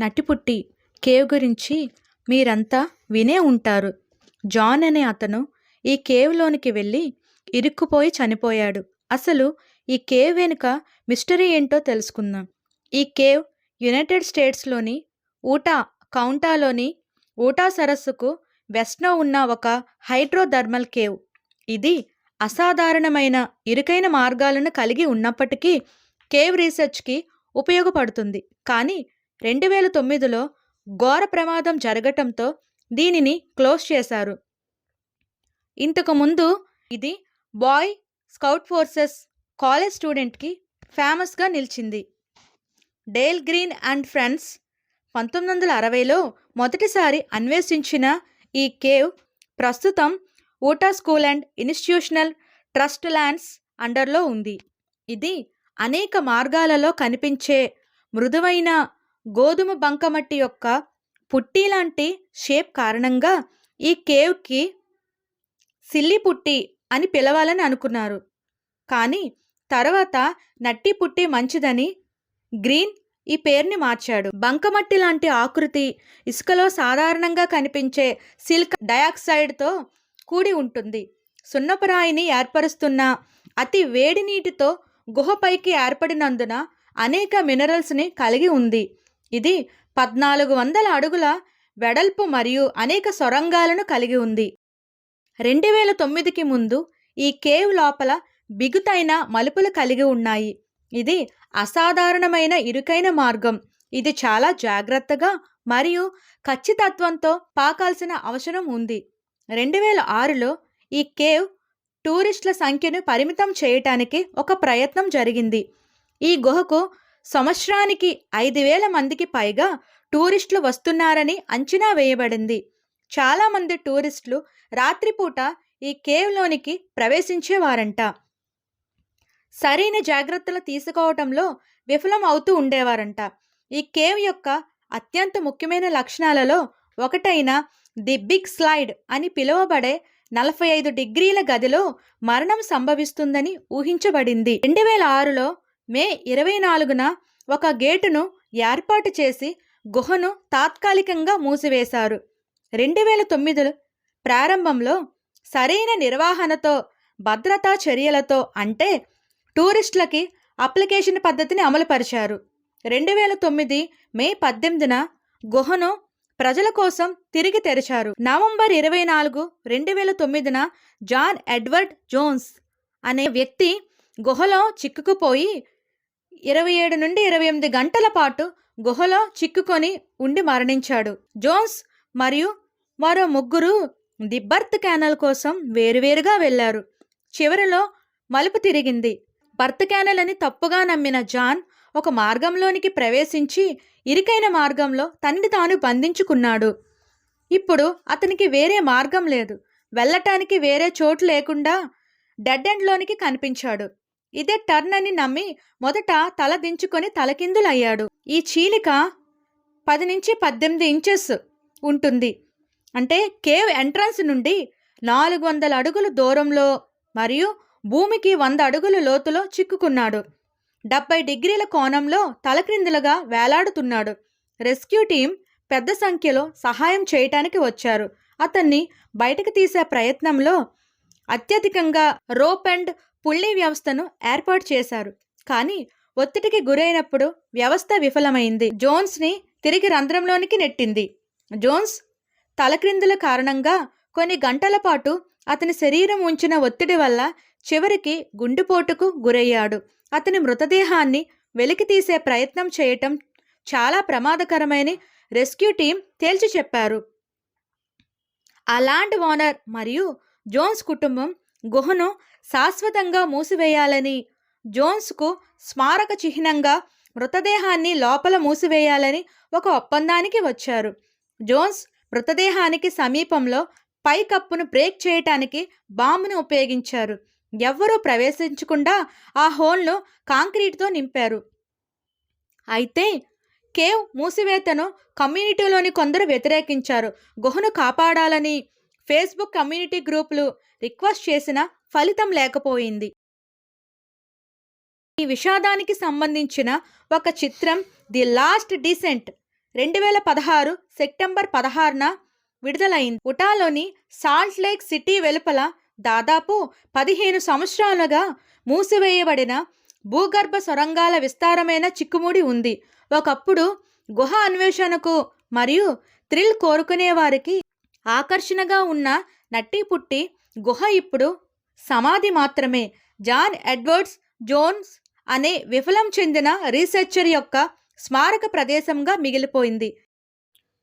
నటిపుట్టి cave గురించి మీరంతా వినే ఉంటారు. జాన్ అనే అతను ఈ కేవ్లోనికి వెళ్ళి ఇరుక్కుపోయి చనిపోయాడు. అసలు ఈ కేవ్ వెనుక మిస్టరీ ఏంటో తెలుసుకుందాం. ఈ కేవ్ యునైటెడ్ స్టేట్స్లోని ఊటా కౌంటాలోని ఊటా సరస్సుకు వెస్ట్న ఉన్న ఒక హైడ్రోథర్మల్ కేవ్. ఇది అసాధారణమైన ఇరుకైన మార్గాలను కలిగి ఉన్నప్పటికీ కేవ్ రీసెర్చ్కి ఉపయోగపడుతుంది. కానీ 2009లో ఘోర ప్రమాదం జరగటంతో దీనిని క్లోజ్ చేశారు. ఇంతకుముందు ఇది బాయ్ స్కౌట్ ఫోర్సెస్ కాలేజ్ స్టూడెంట్కి ఫేమస్గా నిలిచింది. డేల్ గ్రీన్ అండ్ ఫ్రెండ్స్ 1960లో మొదటిసారి అన్వేషించిన ఈ కేవ్ ప్రస్తుతం Utah school and institutional trust lands అండర్లో ఉంది. ఇది అనేక మార్గాలలో కనిపించే మృదువైన గోధుమ బంకమట్టి యొక్క పుట్టి లాంటి షేప్ కారణంగా ఈ కేవ్కి సిల్లి పుట్టి అని పిలవాలని అనుకున్నారు. కానీ తర్వాత నట్టి పుట్టి మంచిదని గ్రీన్ ఈ పేరుని మార్చాడు. బంకమట్టి లాంటి ఆకృతి ఇసుకలో సాధారణంగా కనిపించే సిల్క్ డయాక్సైడ్తో కూడి ఉంటుంది. సున్నపురాయిని ఏర్పరుస్తున్న అతి వేడి నీటితో గుహపైకి ఏర్పడినందున అనేక మినరల్స్ని కలిగి ఉంది. ఇది 1400 అడుగుల వెడల్పు మరియు అనేక సొరంగాలను కలిగి ఉంది. 2009కి ముందు ఈ కేవ్ లోపల బిగుతైన మలుపులు కలిగి ఉన్నాయి. ఇది అసాధారణమైన ఇరుకైన మార్గం. ఇది చాలా జాగ్రత్తగా మరియు ఖచ్చితత్వంతో పాకాల్సిన అవసరం ఉంది. 2006లో ఈ కేవ్ టూరిస్టుల సంఖ్యను పరిమితం చేయటానికి ఒక ప్రయత్నం జరిగింది. ఈ గుహకు సంవత్సరానికి 5,000 మందికి పైగా టూరిస్టులు వస్తున్నారని అంచనా వేయబడింది. చాలామంది టూరిస్టులు రాత్రిపూట ఈ కేవ్లోనికి ప్రవేశించేవారంట. సరైన జాగ్రత్తలు తీసుకోవటంలో విఫలం అవుతూ ఉండేవారంట. ఈ కేవ్ యొక్క అత్యంత ముఖ్యమైన లక్షణాలలో ఒకటైన ది బిగ్ స్లైడ్ అని పిలువబడే 45 డిగ్రీల గదిలో మరణం సంభవిస్తుందని ఊహించబడింది. 2006లో మే 24న ఒక గేటును ఏర్పాటు చేసి గుహను తాత్కాలికంగా మూసివేశారు. 2009 ప్రారంభంలో సరైన నిర్వహణతో భద్రతా చర్యలతో అంటే టూరిస్టులకి అప్లికేషన్ పద్ధతిని అమలుపరిచారు. 2009 మే 18న గుహను ప్రజల కోసం తిరిగి తెరిచారు. నవంబర్ 24, 2009న జాన్ ఎడ్వర్డ్ జోన్స్ అనే వ్యక్తి గుహలో చిక్కుకుపోయి 27 నుండి 28 గంటల పాటు గుహలో చిక్కుకొని ఉండి మరణించాడు. జోన్స్ మరియు మరో ముగ్గురు ది బర్త్ కెనాల్ కోసం వేరువేరుగా వెళ్లారు. చివరిలో మలుపు తిరిగింది. బర్త్ కెనాల్ అని తప్పుగా నమ్మిన జాన్ ఒక మార్గంలోనికి ప్రవేశించి ఇరుకైన మార్గంలో తనని తాను బంధించుకున్నాడు. ఇప్పుడు అతనికి వేరే మార్గం లేదు. వెళ్ళటానికి వేరే చోటు లేకుండా డెడ్ ఎండ్లోనికి కనిపించాడు. ఇదే టర్న్ అని నమ్మి మొదట తల దించుకొని తలకిందులయ్యాడు. ఈ చీలిక 10 నుంచి 18 ఇంచెస్ ఉంటుంది. అంటే కేవ్ ఎంట్రన్స్ నుండి 400 అడుగుల దూరంలో మరియు భూమికి 100 అడుగుల లోతులో చిక్కుకున్నాడు. 70 డిగ్రీల కోణంలో తలక్రిందులుగా వేలాడుతున్నాడు. రెస్క్యూ టీం పెద్ద సంఖ్యలో సహాయం చేయటానికి వచ్చారు. అతన్ని బయటకు తీసే ప్రయత్నంలో అత్యధికంగా రోప్ అండ్ పుల్లీ వ్యవస్థను ఏర్పాటు చేశారు. కానీ ఒత్తిడికి గురైనప్పుడు వ్యవస్థ విఫలమైంది. జోన్స్ని తిరిగి రంధ్రంలోనికి నెట్టింది. జోన్స్ తలక్రిందుల కారణంగా కొన్ని గంటల పాటు అతని శరీరం ఉంచిన ఒత్తిడి వల్ల చివరికి గుండెపోటుకు గురయ్యాడు. అతని మృతదేహాన్ని వెలికితీసే ప్రయత్నం చేయటం చాలా ప్రమాదకరమని రెస్క్యూ టీం తేల్చి చెప్పారు. ఆ ల్యాండ్ ఓనర్ మరియు జోన్స్ కుటుంబం గుహను శాశ్వతంగా మూసివేయాలని, జోన్స్కు స్మారక చిహ్నంగా మృతదేహాన్ని లోపల మూసివేయాలని ఒక ఒప్పందానికి వచ్చారు. జోన్స్ మృతదేహానికి సమీపంలో పై కప్పును బ్రేక్ చేయటానికి బాంబును ఉపయోగించారు. ఎవ్వరూ ప్రవేశించకుండా ఆ హోల్ను కాంక్రీట్తో నింపారు. అయితే కేవ్ మూసివేతను కమ్యూనిటీలోని కొందరు వ్యతిరేకించారు. గుహను కాపాడాలని ఫేస్బుక్ కమ్యూనిటీ గ్రూపులు రిక్వెస్ట్ చేసినా ఫలితం లేకపోయింది. ఈ విషాదానికి సంబంధించిన ఒక చిత్రం ది లాస్ట్ డిసెంట్ 2016 సెప్టెంబర్ 16న విడుదలైంది. ఉటాలోని సాల్ట్ లేక్ సిటీ వెలుపల దాదాపు 15 సంవత్సరాలుగా మూసివేయబడిన భూగర్భ సొరంగాల విస్తారమైన చిక్కుముడి ఉంది. ఒకప్పుడు గుహ అన్వేషణకు మరియు థ్రిల్ కోరుకునే వారికి ఆకర్షణగా ఉన్న నట్టిపుట్టి గుహ ఇప్పుడు సమాధి మాత్రమే. జాన్ ఎడ్వర్డ్స్ జోన్స్ అనే విఫలం చెందిన రీసెర్చర్ యొక్క స్మారక ప్రదేశంగా మిగిలిపోయింది.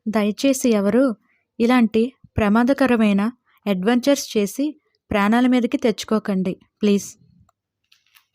దయచేసి ఎవరు ఇలాంటి ప్రమాదకరమైన అడ్వెంచర్స్ చేసి ప్రాణాల మీదకి తెచ్చుకోకండి ప్లీజ్.